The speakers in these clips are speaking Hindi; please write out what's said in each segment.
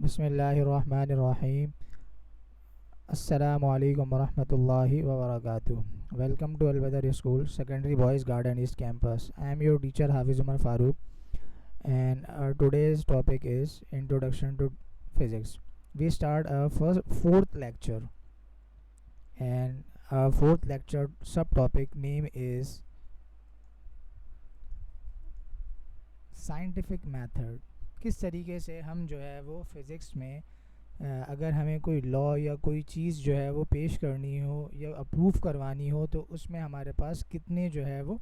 बिस्मिल्लाहिर्रहमानिर्रहीम। अस्सलामुअलैकुम वरहमतुल्लाहि वबरकातुह। Welcome to Al-Badr School, Secondary Boys Garden East Campus. I am your teacher Hafiz Umar Farooq, and our today's topic is Introduction to Physics. We start our fourth lecture, and our fourth lecture subtopic name is Scientific Method. किस तरीके से हम जो है वो फिज़िक्स में अगर हमें कोई लॉ या कोई चीज़ जो है वो पेश करनी हो या अप्रूव करवानी हो तो उसमें हमारे पास कितने जो है वो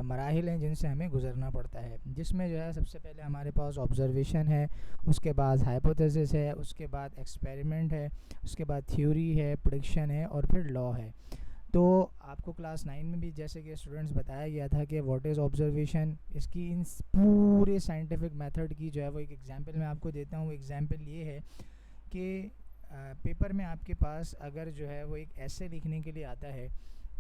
मराहिल हैं जिनसे हमें गुज़रना पड़ता है, जिसमें जो है सबसे पहले हमारे पास ऑब्ज़र्वेशन है, उसके बाद हाइपोथेसिस है, उसके बाद एक्सपेरिमेंट है, उसके बाद थ्योरी है, प्रेडिक्शन है और फिर लॉ है। तो आपको क्लास 9 में भी जैसे कि स्टूडेंट्स बताया गया था कि व्हाट इज़ ऑब्जर्वेशन, इसकी इन पूरे साइंटिफिक मेथड की जो है वो एक एग्जांपल मैं आपको देता हूँ। एग्जांपल ये है कि पेपर में आपके पास अगर जो है वो एक ऐसे लिखने के लिए आता है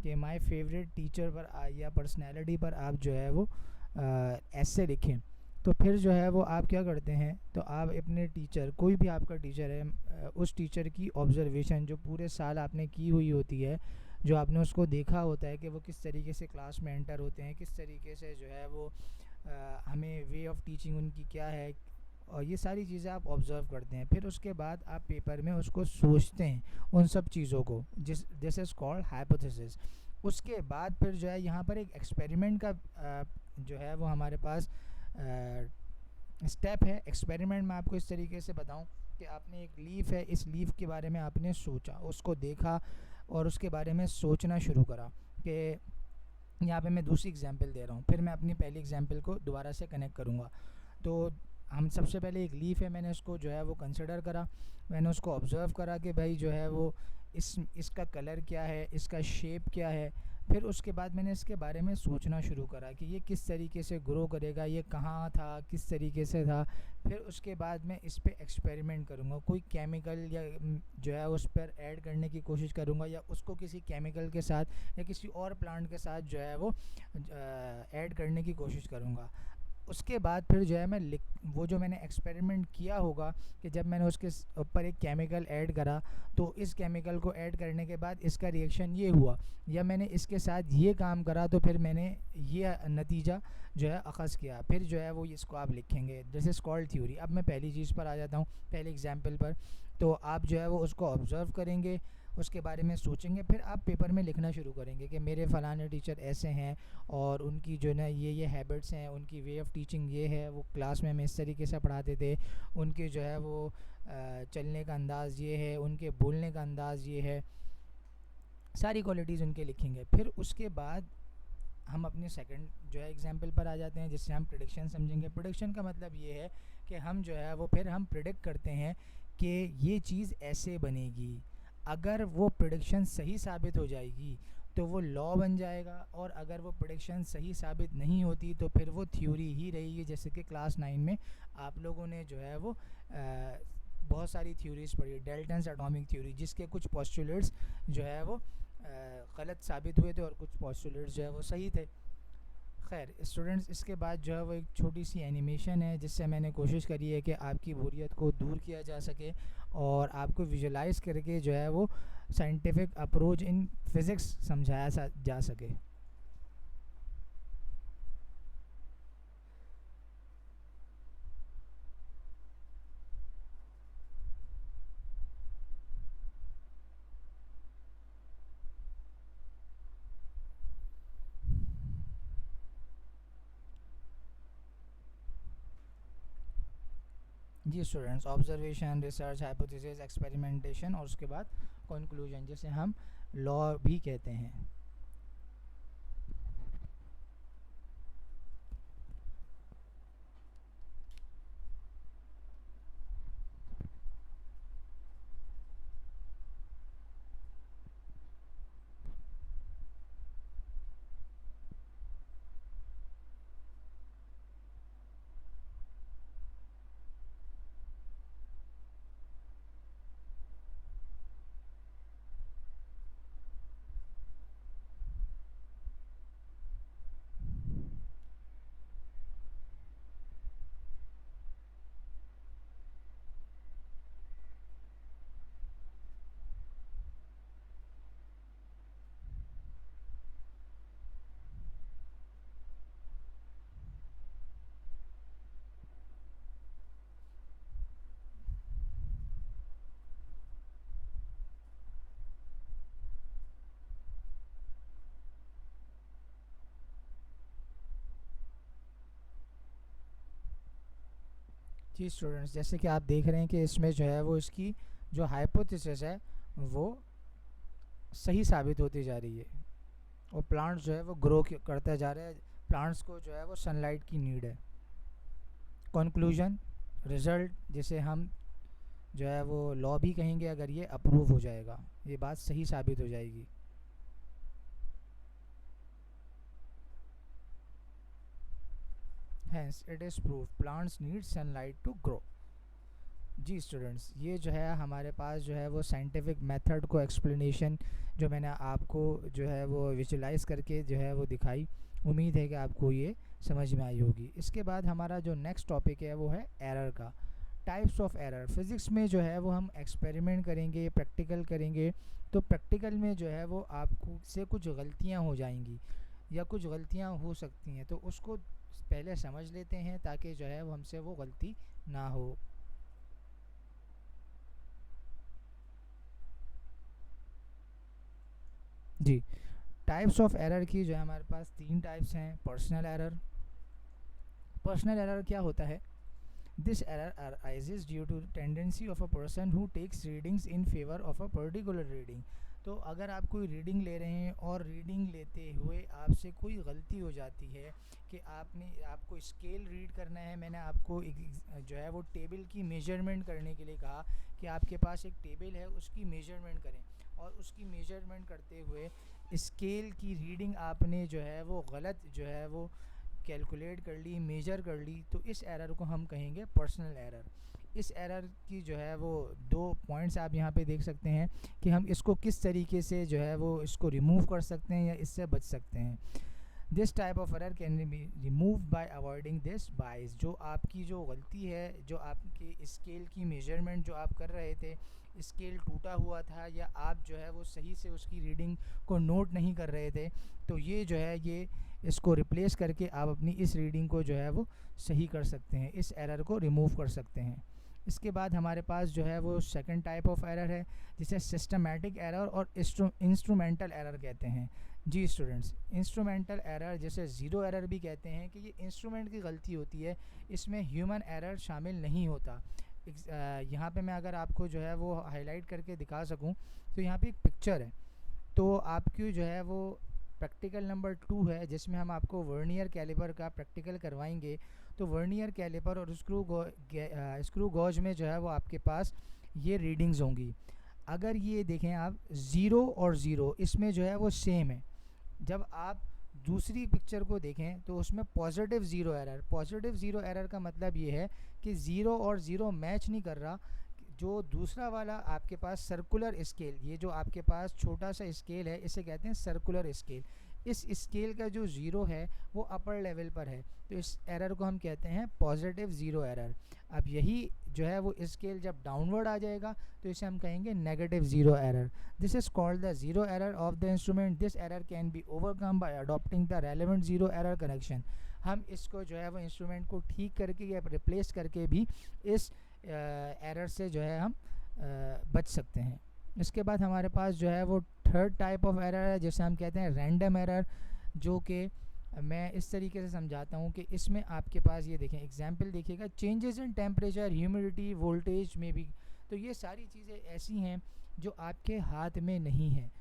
कि माय फेवरेट टीचर पर या पर्सनैलिटी पर आप जो है वो ऐसे लिखें, तो फिर जो है वो आप क्या करते हैं, तो आप अपने टीचर, कोई भी आपका टीचर है, उस टीचर की ऑब्ज़र्वेशन जो पूरे साल आपने की हुई होती है, जो आपने उसको देखा होता है कि वो किस तरीके से क्लास में एंटर होते हैं, किस तरीके से जो है वो हमें वे ऑफ टीचिंग उनकी क्या है, और ये सारी चीज़ें आप ऑब्ज़र्व करते हैं। फिर उसके बाद आप पेपर में उसको सोचते हैं उन सब चीज़ों को, दिस इज़ कॉल्ड हाइपोथेसिस। उसके बाद फिर जो है यहाँ पर एक एक्सपेरिमेंट का जो है वो हमारे पास स्टेप है। एक्सपेरिमेंट में आपको इस तरीके से बताऊं कि आपने एक लीफ है, इस लीफ के बारे में आपने सोचा, उसको देखा और उसके बारे में सोचना शुरू करा। कि यहाँ पे मैं दूसरी एग्जांपल दे रहा हूँ, फिर मैं अपनी पहली एग्जांपल को दोबारा से कनेक्ट करूँगा। तो हम सबसे पहले एक लीफ है, मैंने उसको जो है वो कंसिडर करा, मैंने उसको ऑब्ज़र्व करा कि भाई जो है वो इसका कलर क्या है, इसका शेप क्या है। फिर उसके बाद मैंने इसके बारे में सोचना शुरू करा कि ये किस तरीके से ग्रो करेगा, ये कहाँ था, किस तरीके से था। फिर उसके बाद मैं इस पर एक्सपेरिमेंट करूँगा, कोई केमिकल या जो है उस पर ऐड करने की कोशिश करूँगा, या उसको किसी केमिकल के साथ या किसी और प्लांट के साथ जो है वो ऐड करने की कोशिश करूँगा। उसके बाद फिर जो है मैं वो जो मैंने एक्सपेरिमेंट किया होगा कि जब मैंने उसके ऊपर एक केमिकल ऐड करा, तो इस केमिकल को ऐड करने के बाद इसका रिएक्शन ये हुआ, या मैंने इसके साथ ये काम करा तो फिर मैंने ये नतीजा जो है अख़ज़ किया। फिर जो है वो इसको आप लिखेंगे, दिस इज़ कॉल्ड थ्योरी। अब मैं पहली चीज़ पर आ जाता हूँ, पहले एग्जाम्पल पर। तो आप जो है वो उसको ऑब्ज़र्व करेंगे, उसके बारे में सोचेंगे, फिर आप पेपर में लिखना शुरू करेंगे कि मेरे फ़लाने टीचर ऐसे हैं और उनकी जो ना ये हैबिट्स हैं, उनकी वे ऑफ़ टीचिंग ये है, वो क्लास में हमें इस तरीके से पढ़ाते थे, उनके जो है वो चलने का अंदाज़ ये है, उनके बोलने का अंदाज़ ये है, सारी क्वालिटीज़ उनके लिखेंगे। फिर उसके बाद हम अपने सेकंड जो है एग्जाम्पल पर आ जाते हैं, जिससे हम प्रिडिक्शन समझेंगे। प्रिडिक्शन का मतलब ये है कि हम जो है वो फिर हम प्रिडिक्ट करते हैं कि ये चीज़ ऐसे बनेगी। अगर वो प्रिडिक्शन सही साबित हो जाएगी तो वो लॉ बन जाएगा, और अगर वो प्रिडिक्शन सही साबित नहीं होती तो फिर वो थ्योरी ही रहेगी। जैसे कि क्लास 9 में आप लोगों ने जो है वो बहुत सारी थ्योरीज़ पढ़ी, डेल्टन्स एटॉमिक थ्योरी, जिसके कुछ पोस्टुलेट्स जो है वो गलत साबित हुए थे और कुछ पोस्टुलेट्स जो है वो सही थे। खैर स्टूडेंट्स, इसके बाद जो है वो एक छोटी सी एनिमेशन है, जिससे मैंने कोशिश करी है कि आपकी बोरियत को दूर किया जा सके और आपको विजुलाइज करके जो है वो साइंटिफिक अप्रोच इन फिज़िक्स समझाया जा सके। जी students, observation, research, hypothesis, experimentation और उसके बाद कंक्लूजन, जिसे हम लॉ भी कहते हैं। जी स्टूडेंट्स, जैसे कि आप देख रहे हैं कि इसमें जो है वो इसकी जो हाइपोथेसिस है वो सही साबित होती जा रही है और प्लांट्स जो है वो ग्रो करता जा रहा है। प्लांट्स को जो है वो सनलाइट की नीड है। कंक्लूजन, रिज़ल्ट जिसे हम जो है वो लॉ भी कहेंगे, अगर ये अप्रूव हो जाएगा, ये बात सही साबित हो जाएगी। Hence it is prove plants need sunlight to grow. जी स्टूडेंट्स, ये जो है हमारे पास जो है वो साइंटिफिक मेथड को एक्सप्लेनेशन जो मैंने आपको जो है वो विजुलाइज करके जो है वो दिखाई। उम्मीद है कि आपको ये समझ में आई होगी। इसके बाद हमारा जो नेक्स्ट टॉपिक है वो है एरर का। Types of error. फिज़िक्स में जो है वो हम एक्सपेरिमेंट करेंगे, प्रैक्टिकल करेंगे, तो प्रैक्टिकल में जो है वो आपको से कुछ गलतियाँ हो जाएंगी या कुछ गलतियाँ हो सकती हैं, तो उसको पहले समझ लेते हैं ताकि जो है वो हमसे वो गलती ना हो। जी, टाइप्स ऑफ एरर की जो है हमारे पास 3 टाइप्स हैं। Personal error. पर्सनल एरर क्या होता है? This error arises due to tendency of a person who takes readings in favour of a particular reading. तो अगर आप कोई रीडिंग ले रहे हैं और रीडिंग लेते हुए आपसे कोई गलती हो जाती है कि आपको स्केल रीड करना है, मैंने आपको जो है वो टेबल की मेजरमेंट करने के लिए कहा कि आपके पास एक टेबल है, उसकी मेजरमेंट करें, और उसकी मेजरमेंट करते हुए स्केल की रीडिंग आपने जो है वो गलत जो है वो कैलकुलेट कर ली, मेजर कर ली, तो इस एरर को हम कहेंगे पर्सनल एरर। इस एरर की जो है वो 2 पॉइंट्स आप यहाँ पे देख सकते हैं कि हम इसको किस तरीके से जो है वो इसको रिमूव कर सकते हैं या इससे बच सकते हैं। This type of error can be remove by avoiding this बाइस। जो आपकी जो गलती है, जो आपकी स्केल की मेजरमेंट जो आप कर रहे थे, स्केल टूटा हुआ था या आप जो है वो सही से उसकी रीडिंग को नोट नहीं कर रहे थे, तो ये जो है ये इसको रिप्लेस करके आप अपनी इस रीडिंग को जो है वो सही कर सकते हैं, इस एरर को रिमूव कर सकते हैं। इसके बाद हमारे पास जो है वो सेकंड टाइप ऑफ एरर है जिसे सिस्टमैटिक एरर और इंस्ट्रूमेंटल एरर कहते हैं। जी स्टूडेंट्स, इंस्ट्रूमेंटल एरर जैसे ज़ीरो एरर भी कहते हैं कि ये इंस्ट्रूमेंट की गलती होती है, इसमें ह्यूमन एरर शामिल नहीं होता। यहाँ पे मैं अगर आपको जो है वो हाईलाइट करके दिखा सकूँ, तो यहाँ पे एक पिक्चर है, तो आपकी जो है वो प्रैक्टिकल नंबर 2 है जिसमें हम आपको वर्नियर कैलिपर का प्रैक्टिकल करवाएंगे। तो वर्नियर कैलिपर और स्क्रू गॉज में जो है वो आपके पास ये रीडिंग्स होंगी। अगर ये देखें आप, ज़ीरो और ज़ीरो इसमें जो है वो सेम है। जब आप दूसरी पिक्चर को देखें तो उसमें पॉजिटिव ज़ीरो एरर का मतलब ये है कि ज़ीरो और ज़ीरो मैच नहीं कर रहा। जो दूसरा वाला आपके पास सर्कुलर स्केल, ये जो आपके पास छोटा सा स्केल है, इसे कहते हैं सर्कुलर स्केल। इस स्केल का जो ज़ीरो है वो अपर लेवल पर है, तो इस एरर को हम कहते हैं पॉजिटिव ज़ीरो एरर। अब यही जो है वो स्केल जब डाउनवर्ड आ जाएगा तो इसे हम कहेंगे negative zero error. This is called the zero error of the instrument. This error can be overcome bye adopting the relevant zero error connection. हम इसको जो है वो इंस्ट्रूमेंट को ठीक करके या रिप्लेस करके भी इस एरर से जो है हम बच सकते हैं। इसके बाद हमारे पास जो है वो थर्ड टाइप ऑफ एरर है जिसे हम कहते हैं रैंडम एरर, जो कि मैं इस तरीके से समझाता हूँ कि इसमें आपके पास ये देखें, एग्जांपल देखिएगा, changes in temperature, humidity, voltage में भी। तो ये सारी चीज़ें ऐसी हैं जो आपके हाथ में नहीं है।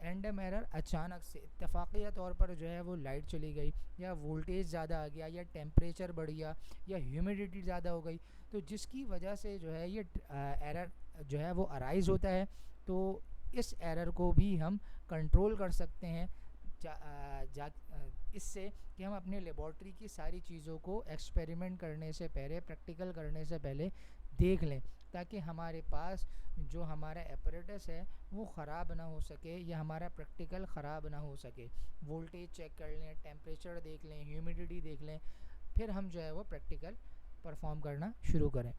रैंडम एरर अचानक से इत्तेफाकिया तौर पर जो है वो लाइट चली गई, या वोल्टेज ज़्यादा आ गया, या टेम्परेचर बढ़ गया, या ह्यूमिडिटी ज़्यादा हो गई, तो जिसकी वजह से जो है ये एरर जो है वो अराइज होता है। तो इस एरर को भी हम कंट्रोल कर सकते हैं इससे कि हम अपने लेबॉर्ट्री की सारी चीज़ों को एक्सपेरिमेंट करने से पहले, प्रैक्टिकल करने से पहले देख लें, ताकि हमारे पास जो हमारा एपरेटस है वो ख़राब ना हो सके या हमारा प्रैक्टिकल ख़राब ना हो सके। वोल्टेज चेक कर लें, टेम्परेचर देख लें, ह्यूमिडिटी देख लें, फिर हम जो है वो प्रैक्टिकल परफॉर्म करना शुरू करें।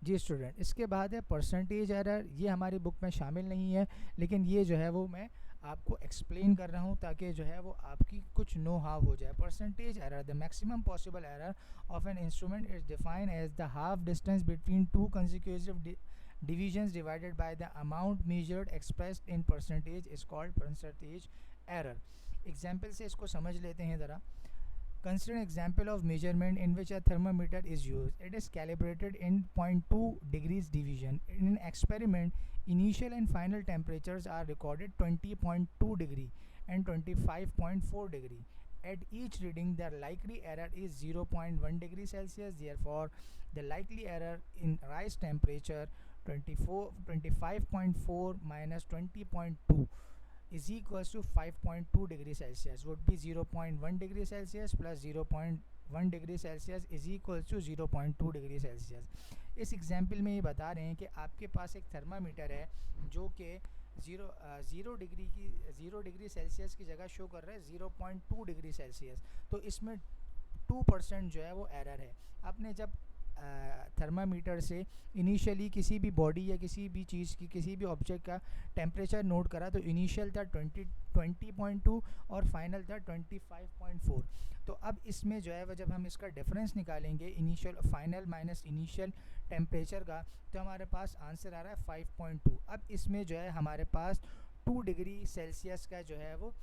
जी स्टूडेंट, इसके बाद है परसेंटेज एरर। ये हमारी बुक में शामिल नहीं है, लेकिन ये जो है वो मैं आपको एक्सप्लेन कर रहा हूँ ताकि जो है वो आपकी कुछ नो हाव हो जाए। Percentage error, the maximum possible error of an instrument is defined as the half distance between two consecutive divisions divided by the amount measured expressed in percentage is called percentage error। Example से इसको समझ लेते हैं ज़रा। Consider an example of measurement in which a thermometer is used. It is calibrated in 0.2 degrees division. In an experiment, initial and final temperatures are recorded 20.2 degree and 25.4 degree. At each reading, the likely error is 0.1 degree Celsius. Therefore, the likely error in rise temperature 25.4 minus 20.2 is equals to 5.2 degree Celsius would be 0.1 degree Celsius plus 0.1 degree Celsius is equals to 0.2 degree Celsius. इस एग्जाम्पल में ये बता रहे हैं कि आपके पास एक थर्मामीटर है जो कि ज़ीरो डिग्री सेल्सियस की जगह शो कर रहा है 0.2 डिग्री सेल्सियस। तो इसमें 2% जो है वो एरर है। आपने जब थर्मामीटर से इनिशियली किसी भी बॉडी या किसी भी चीज़ की किसी भी ऑब्जेक्ट का टेम्परेचर नोट करा तो इनिशियल था 20.2 और फाइनल था 25.4। तो अब इसमें जो है वह जब हम इसका डिफरेंस निकालेंगे initial final minus initial temperature का तो हमारे पास आंसर आ रहा है 5.2। अब इसमें जो है हमारे पास 2 डिग्री सेल्सियस का जो है वो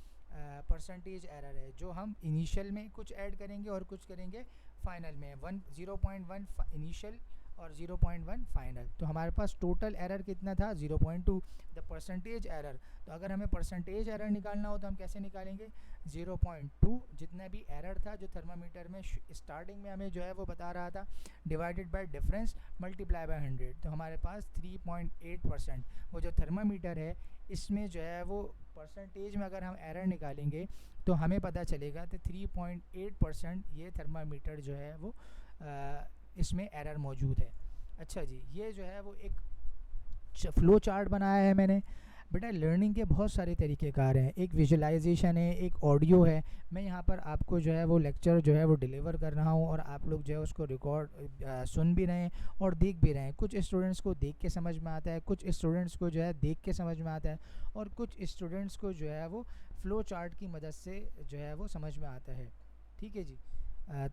परसेंटेज एरर है जो हम इनिशियल में कुछ ऐड करेंगे और कुछ करेंगे फाइनल में 0.1 इनिशियल और 0.1 फाइनल। तो हमारे पास टोटल एरर कितना था 0.2 द परसेंटेज एरर। तो अगर हमें परसेंटेज एरर निकालना हो तो हम कैसे निकालेंगे 0.2 जितना भी एरर था जो थर्मामीटर में स्टार्टिंग में हमें जो है वो बता रहा था divided by difference multiply by 100। तो हमारे पास 3.8% वो जो थर्मामीटर है इसमें जो है वो परसेंटेज में अगर हम एरर निकालेंगे तो हमें पता चलेगा तो 3.8% ये थर्मामीटर जो है वो इसमें एरर मौजूद है। अच्छा जी, ये जो है वो एक फ्लो चार्ट बनाया है मैंने। बेटा लर्निंग के बहुत सारे तरीक़ेकार हैं, एक विजुअलाइजेशन है, एक ऑडियो है। मैं यहाँ पर आपको जो है वो लेक्चर जो है वो डिलीवर कर रहा हूँ और आप लोग जो है उसको रिकॉर्ड सुन भी रहे हैं और देख भी रहे हैं। कुछ स्टूडेंट्स को देख के समझ में आता है, कुछ स्टूडेंट्स को जो है देख के समझ में आता है और कुछ स्टूडेंट्स को जो है वो फ़्लो चार्ट की मदद से जो है वो समझ में आता है। ठीक है जी।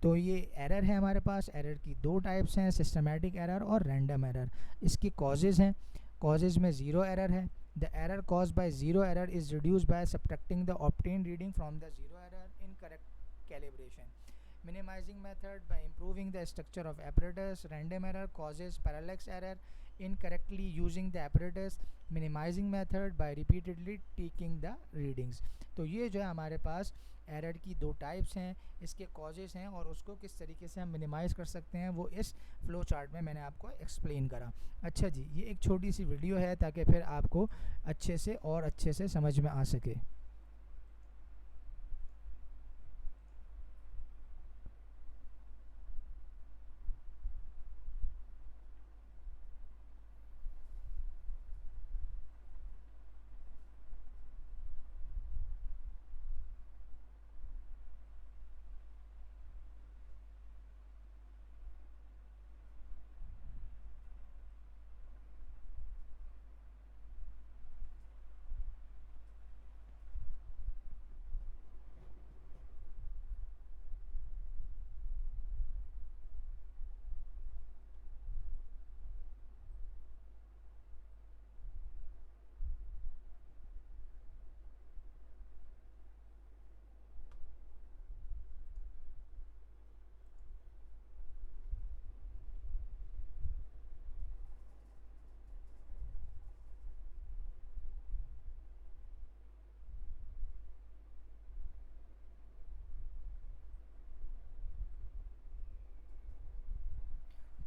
तो ये एरर है हमारे पास। एरर की 2 टाइप्स हैं, सिस्टमेटिक एरर और रैंडम एरर। इसकी कॉजेज़ हैं, कॉजेज़ में ज़ीरो एरर है। The error caused by zero error is reduced by subtracting the obtained reading from the zero error in correct calibration. Minimizing method by improving the structure of apparatus. Random error causes parallax error incorrectly using the apparatus. Minimizing method by repeatedly taking the readings. तो ये जो है हमारे पास एरर की 2 टाइप्स हैं, इसके कॉजेज़ हैं और उसको किस तरीके से हम मिनिमाइज़ कर सकते हैं वो इस फ़्लो चार्ट में मैंने आपको एक्सप्लेन करा। अच्छा जी, ये एक छोटी सी वीडियो है ताकि फिर आपको अच्छे से और अच्छे से समझ में आ सके।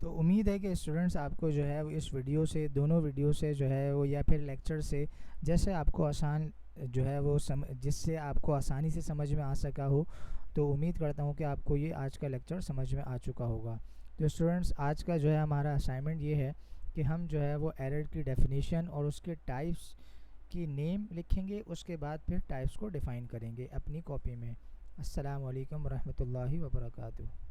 तो उम्मीद है कि स्टूडेंट्स आपको जो है वो इस वीडियो से, दोनों वीडियो से जो है वो या फिर लेक्चर से जैसे आपको आसान जो है वो जिससे आपको आसानी से समझ में आ सका हो, तो उम्मीद करता हूँ कि आपको ये आज का लेक्चर समझ में आ चुका होगा। तो स्टूडेंट्स आज का जो है हमारा असाइनमेंट ये है कि हम जो है वो एरर की डेफिनेशन और उसके टाइप्स की नेम लिखेंगे, उसके बाद फिर टाइप्स को डिफ़ाइन करेंगे अपनी कॉपी में। अस्सलाम वालेकुम रहमतुल्लाहि व बरकातुहू।